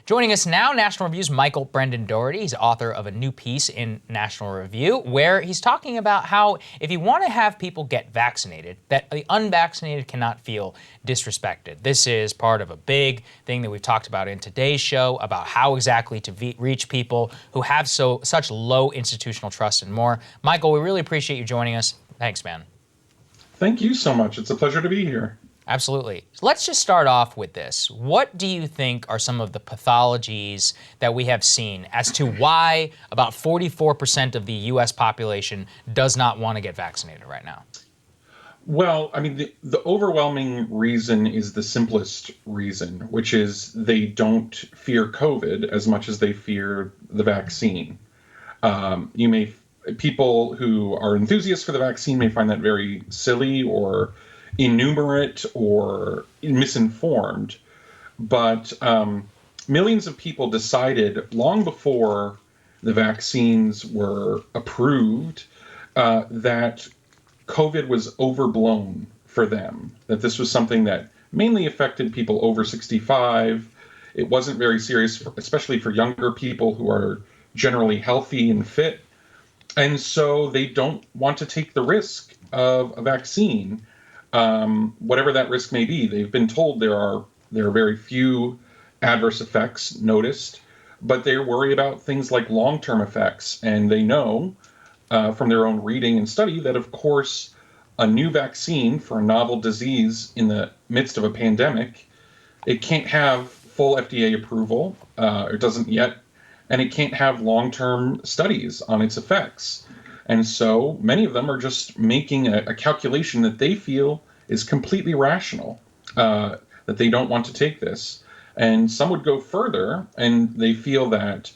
Joining us now, National Review's Michael Brendan Dougherty. He's author of a new piece in National Review where he's talking about how if you want to have people get vaccinated, that the unvaccinated cannot feel disrespected. This is part of a big thing that we've talked about in today's show about how exactly to reach people who have such low institutional trust and more. Michael, we really appreciate you joining us. Thanks, man. Thank you so much. It's a pleasure to be here. Absolutely. Let's just start off with this. What do you think are some of the pathologies that we have seen as to why about 44% of the U.S. population does not want to get vaccinated right now? Well, I mean, the overwhelming reason is the simplest reason, which is they don't fear COVID as much as they fear the vaccine. People who are enthusiasts for the vaccine may find that very silly or innumerate or misinformed, but millions of people decided long before the vaccines were approved that COVID was overblown for them, that this was something that mainly affected people over 65. It wasn't very serious, especially for younger people who are generally healthy and fit. And so they don't want to take the risk of a vaccine. Whatever that risk may be. They've been told there are very few adverse effects noticed, but they worry about things like long-term effects. And they know from their own reading and study that, of course, a new vaccine for a novel disease in the midst of a pandemic, it can't have full FDA approval, it doesn't yet, and it can't have long-term studies on its effects. And so many of them are just making a calculation that they feel is completely rational, that they don't want to take this. And some would go further, and they feel that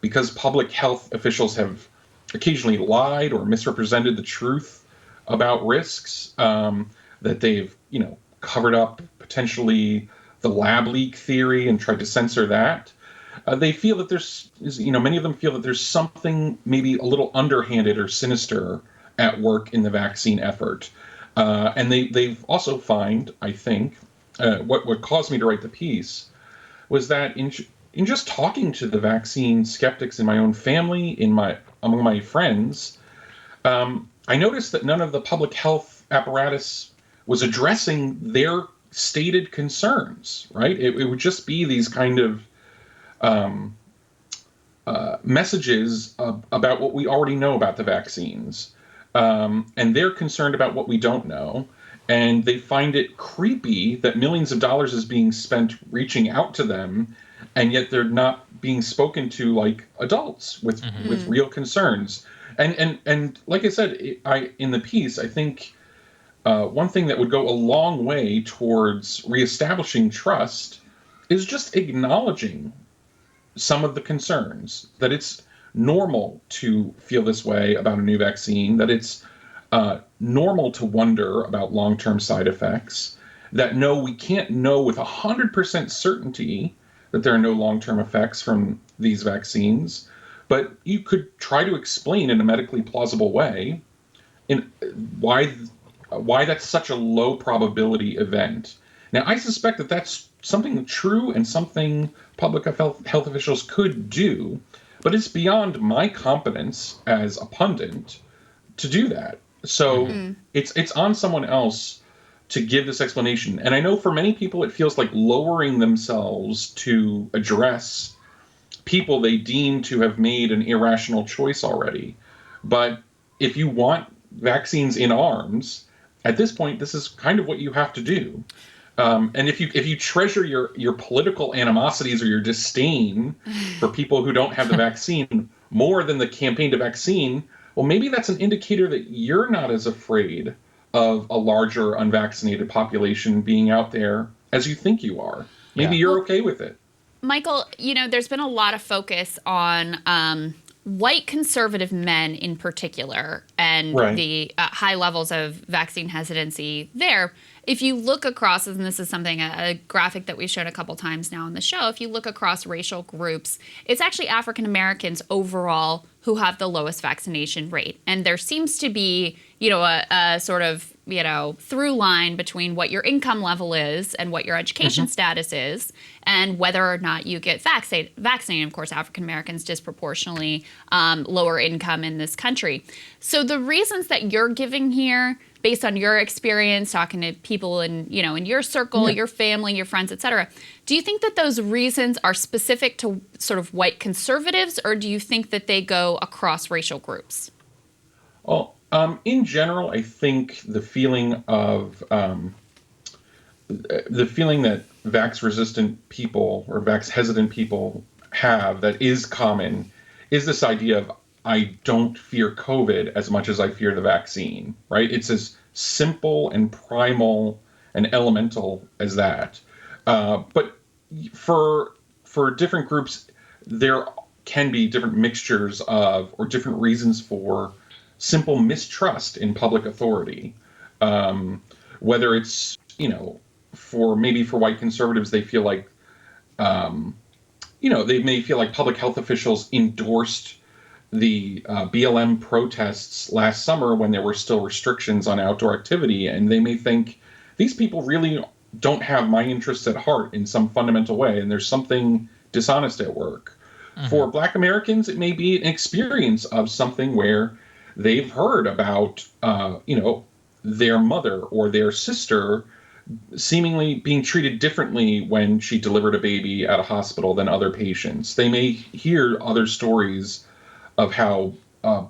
because public health officials have occasionally lied or misrepresented the truth about risks, that they've, covered up potentially the lab leak theory and tried to censor that. They feel that many of them feel that there's something maybe a little underhanded or sinister at work in the vaccine effort. And they've also find, I think, what caused me to write the piece was that in just talking to the vaccine skeptics in my own family, among my friends, I noticed that none of the public health apparatus was addressing their stated concerns, right? It would just be these kind of messages about what we already know about the vaccines. And they're concerned about what we don't know. And they find it creepy that millions of dollars is being spent reaching out to them, and yet they're not being spoken to like adults with real concerns. And like I said, in the piece, I think one thing that would go a long way towards reestablishing trust is just acknowledging some of the concerns, that it's normal to feel this way about a new vaccine, that it's normal to wonder about long-term side effects, that no, we can't know with 100% certainty that there are no long-term effects from these vaccines, but you could try to explain in a medically plausible way why that's such a low probability event. Now, I suspect that that's something true and something public health officials could do, but it's beyond my competence as a pundit to do that. So it's on someone else to give this explanation. And I know for many people it feels like lowering themselves to address people they deem to have made an irrational choice already. But if you want vaccines in arms, at this point, this is kind of what you have to do. And if you treasure your political animosities or your disdain for people who don't have the vaccine more than the campaign to vaccine, well, maybe that's an indicator that you're not as afraid of a larger unvaccinated population being out there as you think you are. Maybe you're okay with it. Michael, there's been a lot of focus on white conservative men in particular and the high levels of vaccine hesitancy there. If you look across, and this is something, a graphic that we've shown a couple times now on the show, if you look across racial groups, it's actually African Americans overall who who have the lowest vaccination rate. And there seems to be, a sort of, through line between what your income level is and what your education status is and whether or not you get vaccinated. Of course, African Americans disproportionately lower income in this country. So the reasons that you're giving here, based on your experience talking to people in your circle, your family, your friends, et cetera, do you think that those reasons are specific to sort of white conservatives, or do you think that they go across racial groups? Well, in general, I think the feeling that vax-resistant people or vax-hesitant people have that is common is this idea of, I don't fear COVID as much as I fear the vaccine, right? It's as simple and primal and elemental as that. But for different groups, there can be different mixtures of, or different reasons for simple mistrust in public authority. Whether it's, for white conservatives, they feel like, they may feel like public health officials endorsed the BLM protests last summer when there were still restrictions on outdoor activity, and they may think these people really don't have my interests at heart in some fundamental way, and there's something dishonest at work. For Black Americans, it may be an experience of something where they've heard about, their mother or their sister seemingly being treated differently when she delivered a baby at a hospital than other patients. They may hear other stories of how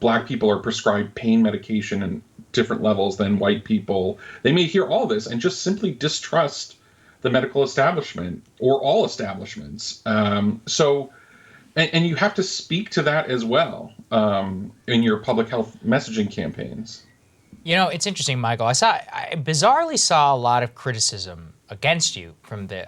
Black people are prescribed pain medication in different levels than white people. They may hear all this and just simply distrust the medical establishment or all establishments. And you have to speak to that as well in your public health messaging campaigns. It's interesting, Michael. I bizarrely saw a lot of criticism against you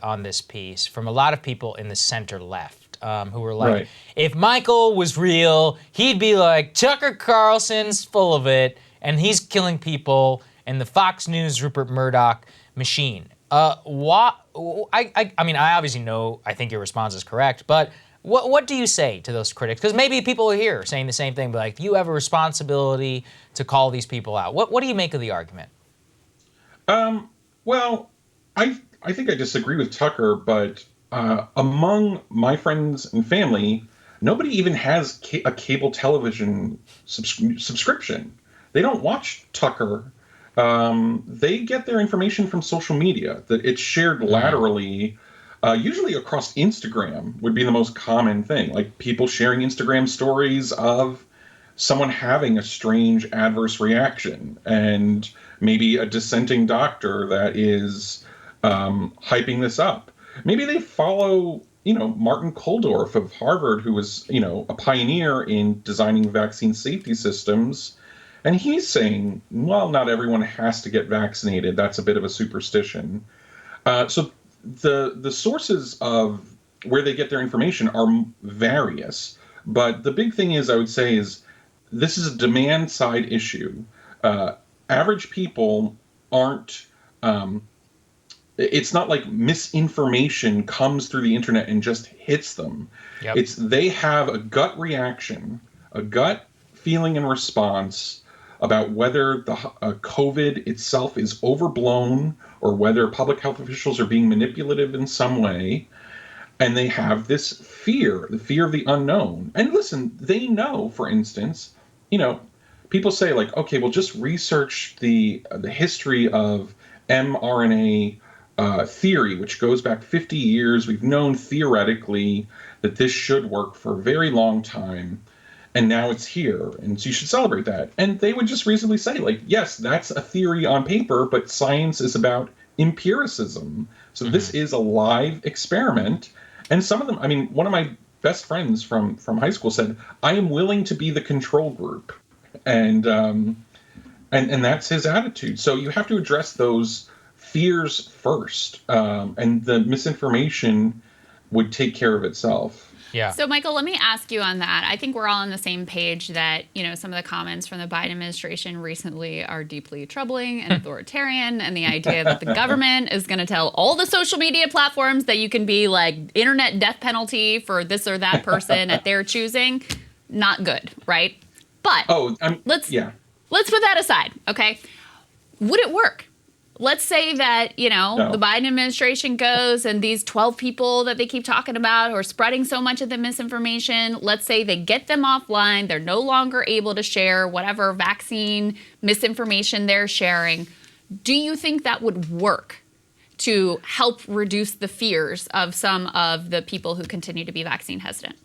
on this piece from a lot of people in the center left. Who were like, if Michael was real, he'd be like, Tucker Carlson's full of it, and he's killing people, and the Fox News Rupert Murdoch machine. I obviously know, I think your response is correct, but what do you say to those critics? Because maybe people are here saying the same thing, but like, you have a responsibility to call these people out. What do you make of the argument? Well, I think I disagree with Tucker, but among my friends and family, nobody even has a cable television subscription. They don't watch Tucker. They get their information from social media. That it's shared laterally, usually across Instagram would be the most common thing. Like people sharing Instagram stories of someone having a strange adverse reaction, and maybe a dissenting doctor that is hyping this up. Maybe they follow, Martin Kulldorff of Harvard, who was, a pioneer in designing vaccine safety systems. And he's saying, well, not everyone has to get vaccinated. That's a bit of a superstition. So the sources of where they get their information are various. But the big thing is, I would say, is this is a demand side issue. Average people aren't... it's not like misinformation comes through the internet and just hits them. Yep. It's they have a gut reaction, a gut feeling and response about whether the COVID itself is overblown or whether public health officials are being manipulative in some way. And they have this fear, the fear of the unknown. And listen, they know, for instance, people say like, okay, well, just research the history of mRNA theory, which goes back 50 years. We've known theoretically that this should work for a very long time, and now it's here, and so you should celebrate that. And they would just reasonably say, like, yes, that's a theory on paper, but science is about empiricism. So this is a live experiment. And some of them, one of my best friends from high school said, I am willing to be the control group. And that's his attitude. So you have to address those fears first, and the misinformation would take care of itself. Yeah. So, Michael, let me ask you on that. I think we're all on the same page that, some of the comments from the Biden administration recently are deeply troubling and authoritarian, and the idea that the government is going to tell all the social media platforms that you can be like internet death penalty for this or that person at their choosing. not good, right? But let's put that aside, okay? Would it work? Let's say that, the Biden administration goes and these 12 people that they keep talking about who are spreading so much of the misinformation, let's say they get them offline. They're no longer able to share whatever vaccine misinformation they're sharing. Do you think that would work to help reduce the fears of some of the people who continue to be vaccine hesitant?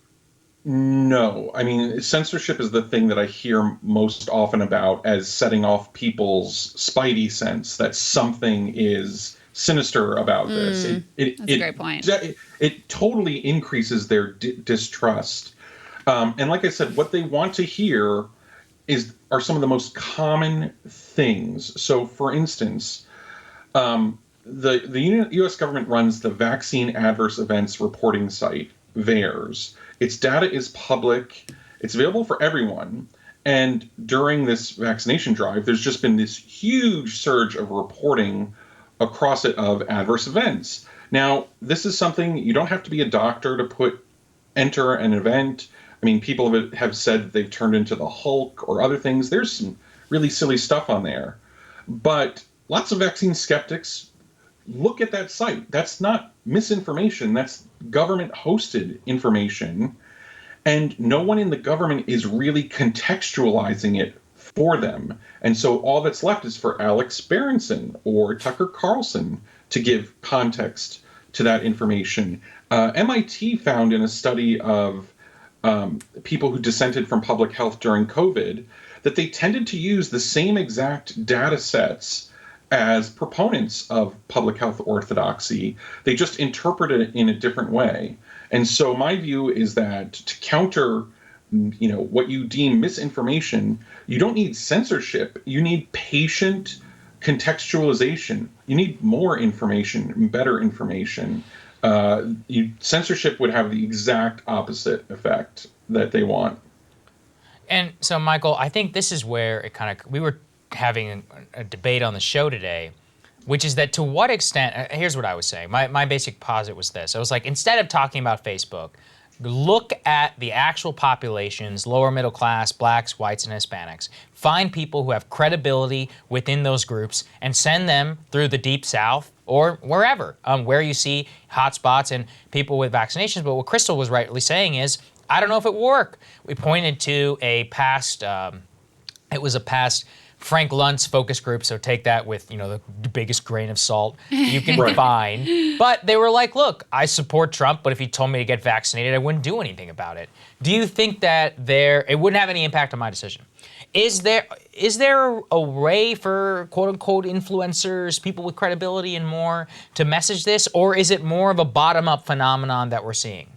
No. I mean, censorship is the thing that I hear most often about as setting off people's spidey sense that something is sinister about this. That's a great point. It totally increases their distrust. And like I said, what they want to hear are some of the most common things. So, for instance, the U.S. government runs the Vaccine Adverse Events Reporting site, VAERS. Its data is public. It's available for everyone. And during this vaccination drive, there's just been this huge surge of reporting across it of adverse events. Now, this is something you don't have to be a doctor to enter an event. I mean, people have said they've turned into the Hulk or other things. There's some really silly stuff on there. But lots of vaccine skeptics look at that site. That's not misinformation. That's government-hosted information. And no one in the government is really contextualizing it for them. And so all that's left is for Alex Berenson or Tucker Carlson to give context to that information. MIT found in a study of people who dissented from public health during COVID that they tended to use the same exact data sets as proponents of public health orthodoxy. They just interpreted it in a different way. And so my view is that to counter, what you deem misinformation, you don't need censorship. You need patient contextualization. You need more information, better information. Censorship would have the exact opposite effect that they want. And so, Michael, I think this is where we were having a debate on the show today, which is that to what extent, here's what I was saying. My basic posit was this. I was like, instead of talking about Facebook, look at the actual populations, lower middle class, blacks, whites, and Hispanics. Find people who have credibility within those groups and send them through the Deep South or wherever, where you see hotspots and people with vaccinations. But what Krystal was rightly saying is, I don't know if it worked. We pointed to a past Frank Luntz focus group, so take that with, the biggest grain of salt you can find. But they were like, look, I support Trump, but if he told me to get vaccinated, I wouldn't do anything about it. Do you think that it wouldn't have any impact on my decision? Is there a way for quote-unquote influencers, people with credibility and more, to message this? Or is it more of a bottom-up phenomenon that we're seeing?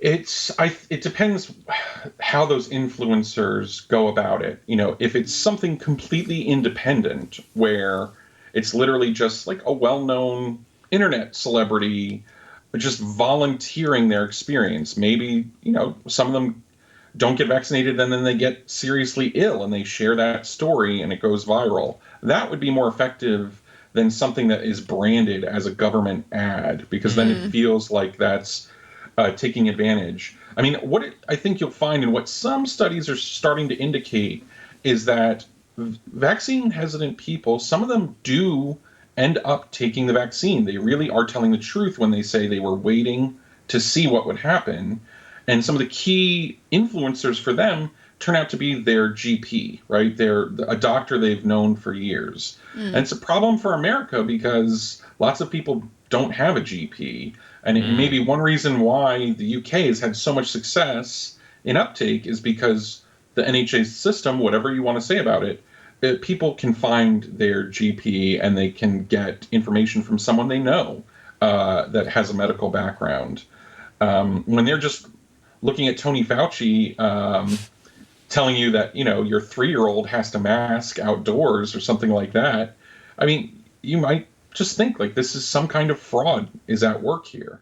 It depends how those influencers go about it. If it's something completely independent where it's literally just like a well-known internet celebrity just volunteering their experience. Maybe, some of them don't get vaccinated and then they get seriously ill and they share that story and it goes viral. That would be more effective than something that is branded as a government ad, because then it feels like that's taking advantage. I mean, I think you'll find, and what some studies are starting to indicate, is that vaccine hesitant people, some of them do end up taking the vaccine. They really are telling the truth when they say they were waiting to see what would happen. And some of the key influencers for them turn out to be their GP, right? They're a doctor they've known for years. And it's a problem for America because lots of people don't have a GP. And it may be one reason why the UK has had so much success in uptake is because the NHS system, whatever you want to say about it, people can find their GP and they can get information from someone they know that has a medical background. When they're just looking at Tony Fauci telling you that, your 3-year-old has to mask outdoors or something like that, I mean, you might just think like this is some kind of fraud is at work here.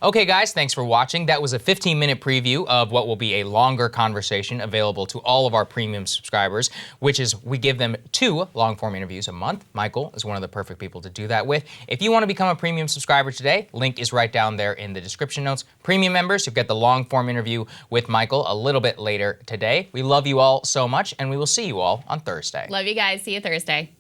Okay, guys, thanks for watching. That was a 15-minute preview of what will be a longer conversation available to all of our premium subscribers, which is we give them 2 long-form interviews a month. Michael is one of the perfect people to do that with. If you want to become a premium subscriber today, link is right down there in the description notes. Premium members, you'll get the long-form interview with Michael a little bit later today. We love you all so much, and we will see you all on Thursday. Love you guys. See you Thursday.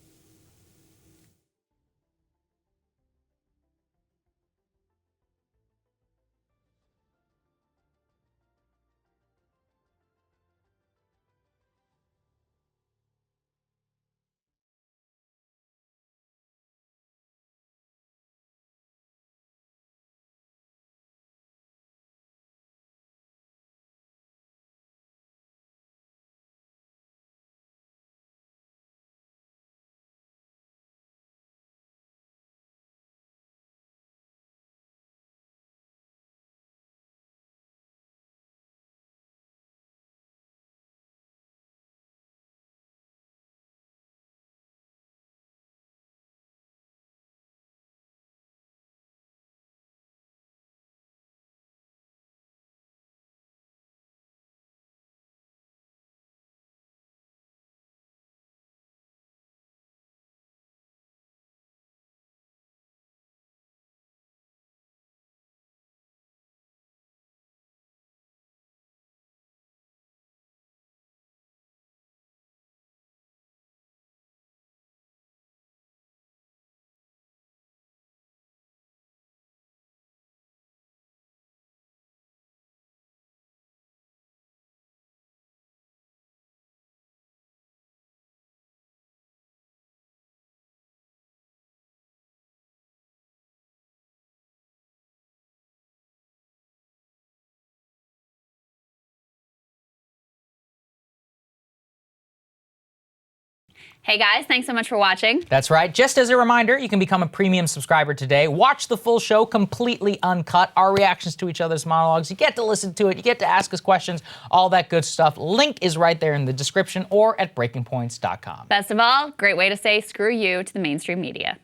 Hey guys, thanks so much for watching. That's right. Just as a reminder, you can become a premium subscriber today. Watch the full show completely uncut, our reactions to each other's monologues. You get to listen to it, you get to ask us questions, all that good stuff. Link is right there in the description or at breakingpoints.com. Best of all, great way to say screw you to the mainstream media.